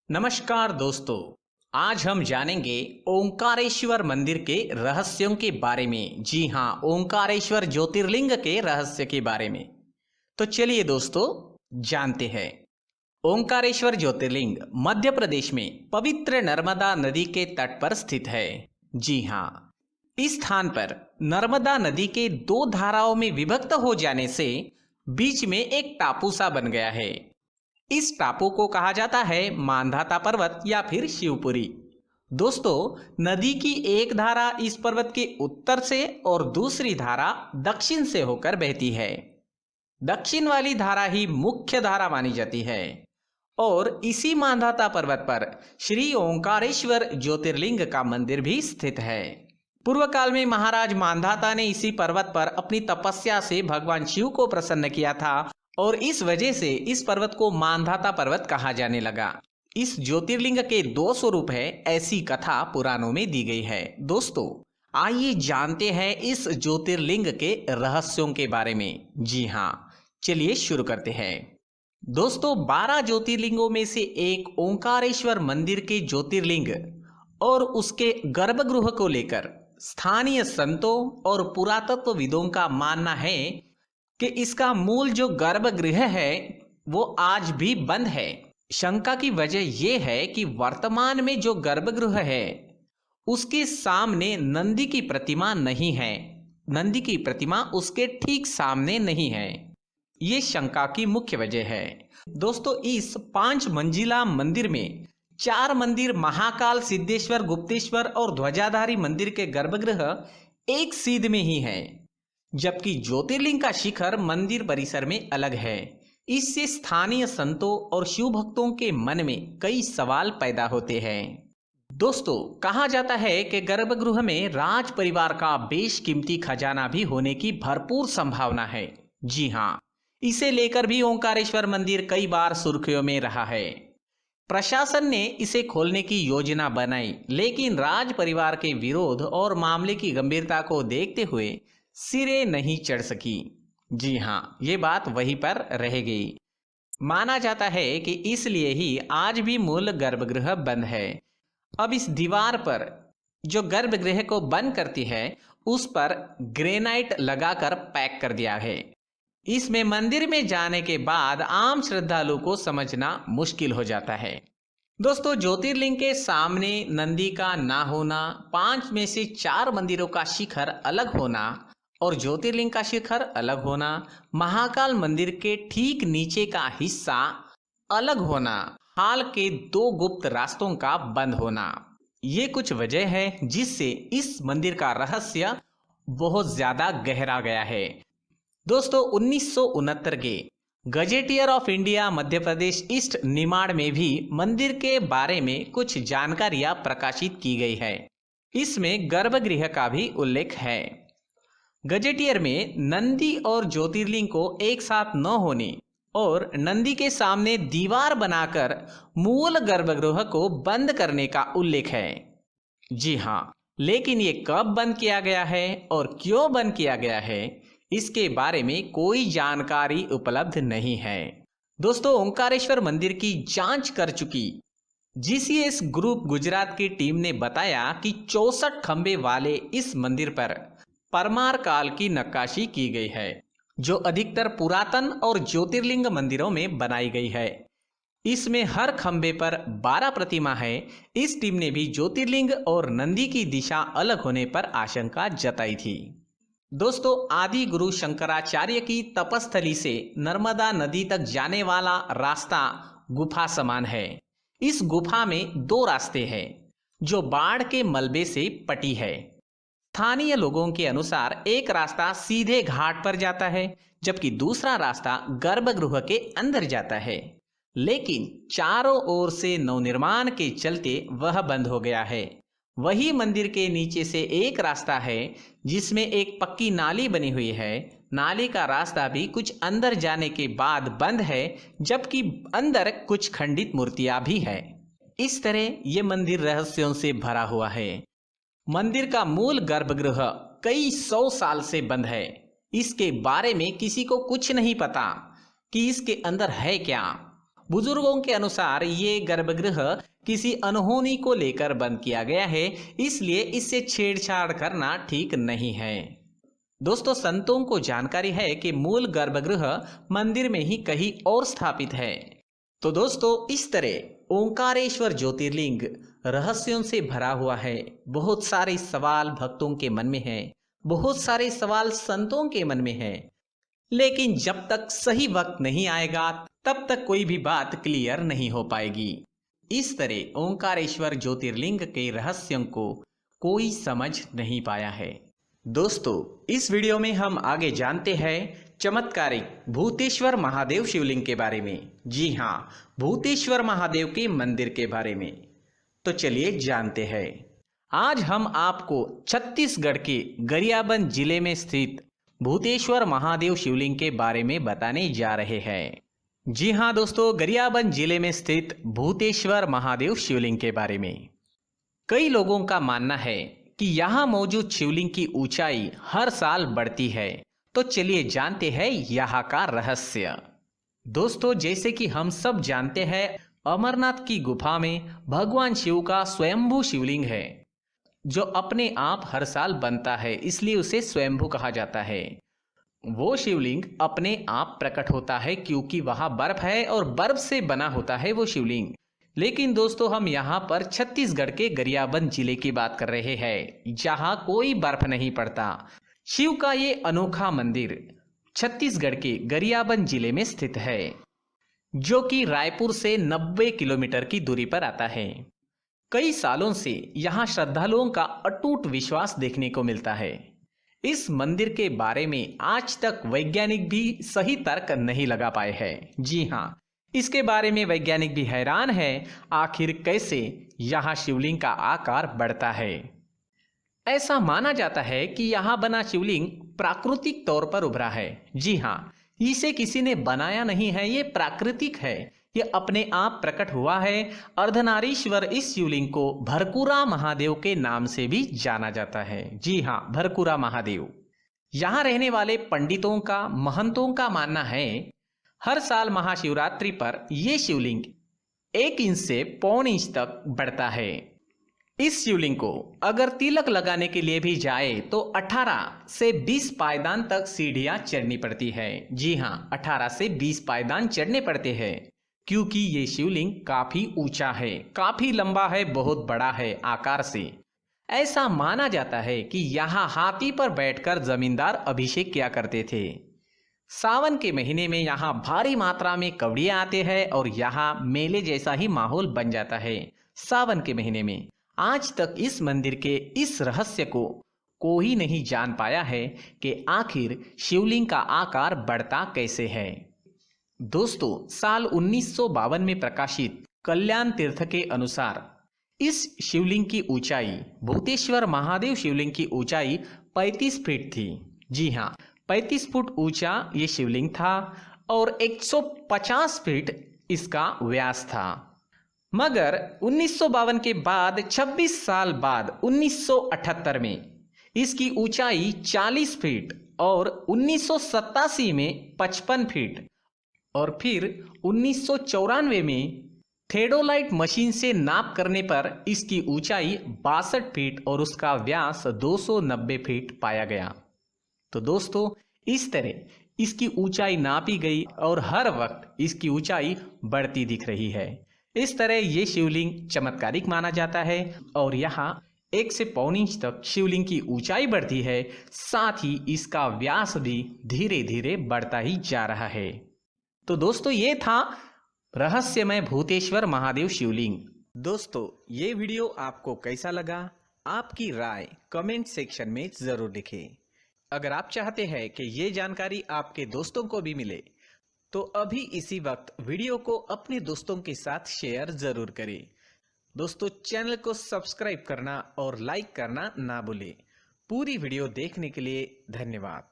नमस्कार दोस्तों। आज हम जानेंगे ओंकारेश्वर मंदिर के रहस्यों के बारे में। जी हाँ, ओंकारेश्वर ज्योतिर्लिंग के रहस्य के बारे में। तो चलिए दोस्तों, जानते हैं। ओंकारेश्वर ज्योतिर्लिंग मध्य प्रदेश में पवित्र नर्मदा नदी के तट पर स्थित है। जी हाँ, इस स्थान पर नर्मदा नदी के दो धाराओं में विभक्त हो जाने से बीच में एक टापू सा बन गया है। इस टापू को कहा जाता है मांधाता पर्वत या फिर शिवपुरी। दोस्तों, नदी की एक धारा इस पर्वत के उत्तर से और दूसरी धारा दक्षिण से होकर बहती है। दक्षिण वाली धारा ही मुख्य धारा मानी जाती है और इसी मांधाता पर्वत पर श्री ओंकारेश्वर ज्योतिर्लिंग का मंदिर भी स्थित है। पूर्व काल में महाराज मांधाता ने इसी पर्वत पर अपनी तपस्या से भगवान शिव को प्रसन्न किया था और इस वजह से इस पर्वत को मांधाता पर्वत कहा जाने लगा। इस ज्योतिर्लिंग के दो स्वरूप है, ऐसी कथा पुराणों में दी गई है। दोस्तों, आइए जानते हैं इस ज्योतिर्लिंग के रहस्यों के बारे में। जी हाँ, चलिए शुरू करते हैं। दोस्तों, 12 ज्योतिर्लिंगों में से एक ओंकारेश्वर मंदिर के ज्योतिर्लिंग और उसके गर्भगृह को लेकर स्थानीय संतों और पुरातत्वविदों का मानना है कि इसका मूल जो गर्भगृह है वो आज भी बंद है। शंका की वजह यह है कि वर्तमान में जो गर्भगृह है उसके सामने नंदी की प्रतिमा नहीं है। नंदी की प्रतिमा उसके ठीक सामने नहीं है। ये शंका की मुख्य वजह है। दोस्तों, इस 5 मंजिला मंदिर में 4 मंदिर महाकाल, सिद्धेश्वर, गुप्तेश्वर और ध्वजाधारी मंदिर के गर्भगृह एक सीध में ही है, जबकि ज्योतिर्लिंग का शिखर मंदिर परिसर में अलग है। इससे स्थानीय संतों और शिव भक्तों के मन में कई सवाल पैदा होते हैं। दोस्तों, कहा जाता है कि गर्भगृह में राज परिवार का बेशकीमती खजाना भी होने की भरपूर संभावना है। जी हाँ, इसे लेकर भी ओंकारेश्वर मंदिर कई बार सुर्खियों में रहा है। प्रशासन ने इसे खोलने की योजना बनाई, लेकिन राज परिवार के विरोध और मामले की गंभीरता को देखते हुए सिरे नहीं चढ़ सकी। जी हाँ, ये बात वहीं पर रह गई। माना जाता है कि इसलिए ही आज भी मूल गर्भगृह बंद है। अब इस दीवार पर जो गर्भगृह को बंद करती है उस पर ग्रेनाइट लगाकर पैक कर दिया है। इसमें मंदिर में जाने के बाद आम श्रद्धालु को समझना मुश्किल हो जाता है। दोस्तों, ज्योतिर्लिंग के सामने नंदी का ना होना, 5 में से 4 मंदिरों का शिखर अलग होना और ज्योतिर्लिंग का शिखर अलग होना, महाकाल मंदिर के ठीक नीचे का हिस्सा अलग होना, हाल के 2 गुप्त रास्तों का बंद होना, ये कुछ वजह है जिससे इस मंदिर का रहस्य बहुत ज्यादा गहरा गया है। दोस्तों, 1969 के gazetteer of India Madhya Pradesh east Nimar में भी मंदिर के बारे में कुछ जानकारियां प्रकाशित की गई है। इसमें गर्भगृह का भी उल्लेख है। गजेटियर में नंदी और ज्योतिर्लिंग को एक साथ न होने और नंदी के सामने दीवार बनाकर मूल गर्भगृह को बंद करने का उल्लेख है। जी हाँ, लेकिन ये कब बंद किया गया है और क्यों बंद किया गया है, इसके बारे में कोई जानकारी उपलब्ध नहीं है। दोस्तों, ओंकारेश्वर मंदिर की जांच कर चुकी जीसीएस ग्रुप गुजरात की टीम ने बताया कि 64 खंबे वाले इस मंदिर पर परमार काल की नक्काशी की गई है, जो अधिकतर पुरातन और ज्योतिर्लिंग मंदिरों में बनाई गई है। इसमें हर खंबे पर 12 प्रतिमा है। इस टीम ने भी ज्योतिर्लिंग और नंदी की दिशा अलग होने पर आशंका जताई थी। दोस्तों, आदि गुरु शंकराचार्य की तपस्थली से नर्मदा नदी तक जाने वाला रास्ता गुफा समान है। इस गुफा में 2 रास्ते हैं जो बाढ़ के मलबे से पटी है। स्थानीय लोगों के अनुसार एक रास्ता सीधे घाट पर जाता है, जबकि दूसरा रास्ता गर्भगृह के अंदर जाता है, लेकिन चारों ओर से नवनिर्माण के चलते वह बंद हो गया है। वही मंदिर के नीचे से एक रास्ता है जिसमें एक पक्की नाली बनी हुई है। नाली का रास्ता भी कुछ अंदर जाने के बाद बंद है, जबकि अंदर कुछ खंडित मूर्तियां भी है। इस तरह ये मंदिर रहस्यों से भरा हुआ है। मंदिर का मूल गर्भगृह कई 100 साल से बंद है। इसके बारे में किसी को कुछ नहीं पता कि इसके अंदर है क्या। बुजुर्गों के अनुसार ये गर्भगृह किसी अनहोनी को लेकर बंद किया गया है, इसलिए इससे छेड़छाड़ करना ठीक नहीं है। दोस्तों, संतों को जानकारी है कि मूल गर्भगृह मंदिर में ही कहीं और स्थापित है। तो दोस्तों, इस तरह ओंकारेश्वर ज्योतिर्लिंग रहस्यों से भरा हुआ है। बहुत सारे सवाल भक्तों के मन में है, बहुत सारे सवाल संतों के मन में है, लेकिन जब तक सही वक्त नहीं आएगा तब तक कोई भी बात क्लियर नहीं हो पाएगी। इस तरह ओंकारेश्वर ज्योतिर्लिंग के रहस्यों को कोई समझ नहीं पाया है। दोस्तों, इस वीडियो में हम आगे जानते हैं चमत्कारिक भूतेश्वर महादेव शिवलिंग के बारे में। जी हाँ, भूतेश्वर महादेव के मंदिर के बारे में। तो चलिए जानते हैं। आज हम आपको छत्तीसगढ़ के गरियाबंद जिले में स्थित भूतेश्वर महादेव शिवलिंग के बारे में बताने जा रहे हैं। जी हाँ दोस्तों, गरियाबंद जिले में स्थित भूतेश्वर महादेव शिवलिंग के बारे में। कई लोगों का मानना है कि यहाँ मौजूद शिवलिंग की ऊंचाई हर साल बढ़ती है। तो चलिए जानते हैं यहाँ का रहस्य। दोस्तों, जैसे कि हम सब जानते हैं, अमरनाथ की गुफा में भगवान शिव का स्वयंभू शिवलिंग है, जो अपने आप हर साल बनता है, इसलिए उसे स्वयंभू कहा जाता है। वो शिवलिंग अपने आप प्रकट होता है क्योंकि वहाँ बर्फ है और बर्फ से बना होता है वो शिवलिंग। लेकिन दोस्तों, हम यहाँ पर छत्तीसगढ़ के गरियाबंद जिले की बात कर रहे हैं, जहाँ कोई बर्फ नहीं पड़ता। शिव का ये अनोखा मंदिर छत्तीसगढ़ के गरियाबंद जिले में स्थित है, जो कि रायपुर से 90 किलोमीटर की दूरी पर आता है। कई सालों से यहाँ श्रद्धालुओं का अटूट विश्वास देखने को मिलता है। इस मंदिर के बारे में आज तक वैज्ञानिक भी सही तर्क नहीं लगा पाए हैं। जी हाँ, इसके बारे में वैज्ञानिक भी हैरान है, आखिर कैसे यहाँ शिवलिंग का आकार बढ़ता है। ऐसा माना जाता है कि यहाँ बना शिवलिंग प्राकृतिक तौर पर उभरा है। जी हाँ, इसे किसी ने बनाया नहीं है, ये प्राकृतिक है, ये अपने आप प्रकट हुआ है। अर्धनारीश्वर इस शिवलिंग को भरकुरा महादेव के नाम से भी जाना जाता है। जी हाँ, भरकुरा महादेव। यहाँ रहने वाले पंडितों का, महंतों का मानना है, हर साल महाशिवरात्रि पर यह शिवलिंग 1 इंच से 1.25 इंच तक बढ़ता है। इस शिवलिंग को अगर तिलक लगाने के लिए भी जाए तो 18 से 20 पायदान तक सीढ़ियां चढ़नी पड़ती है। जी हाँ, 18 से 20 पायदान चढ़ने पड़ते हैं, क्योंकि ये शिवलिंग काफी ऊंचा है, काफी लंबा है, बहुत बड़ा है आकार से। ऐसा माना जाता है कि यहाँ हाथी पर बैठकर जमींदार अभिषेक किया करते थे। सावन के महीने में यहाँ भारी मात्रा में कवड़ियाँ आते हैं और यहाँ मेले जैसा ही माहौल बन जाता है सावन के महीने में। आज तक इस मंदिर के इस रहस्य को कोई नहीं जान पाया है कि आखिर शिवलिंग का आकार बढ़ता कैसे है। दोस्तों, साल 1952 में प्रकाशित कल्याण तीर्थ के अनुसार इस शिवलिंग की ऊंचाई, भूतेश्वर महादेव शिवलिंग की ऊंचाई 35 फीट थी। जी हाँ, 35 फुट ऊंचा ये शिवलिंग था और 150 फीट इसका व्यास था। मगर 1952 के बाद 26 साल बाद 1978 में इसकी ऊंचाई 40 फीट और 1987 में 55 फीट और फिर 1994 में थेडोलाइट मशीन से नाप करने पर इसकी ऊंचाई 62 फीट और उसका व्यास 290 फीट पाया गया। तो दोस्तों, इस तरह इसकी ऊंचाई नापी गई और हर वक्त इसकी ऊंचाई बढ़ती दिख रही है। इस तरह ये शिवलिंग चमत्कारिक माना जाता है और यहाँ 1 से 1.25 इंच तक शिवलिंग की ऊंचाई बढ़ती है, साथ ही इसका व्यास भी धीरे धीरे बढ़ता ही जा रहा है। तो दोस्तों, ये था रहस्यमय भूतेश्वर महादेव शिवलिंग। दोस्तों, ये वीडियो आपको कैसा लगा? आपकी राय कमेंट सेक्शन में जरूर लिखें। अगर आप चाहते हैं कि ये जानकारी आपके दोस्तों को भी मिले, तो अभी इसी वक्त वीडियो को अपने दोस्तों के साथ शेयर जरूर करें। दोस्तों, चैनल को सब्सक्राइब करना और लाइक करना ना भूलें। पूरी वीडियो देखने के लिए धन्यवाद।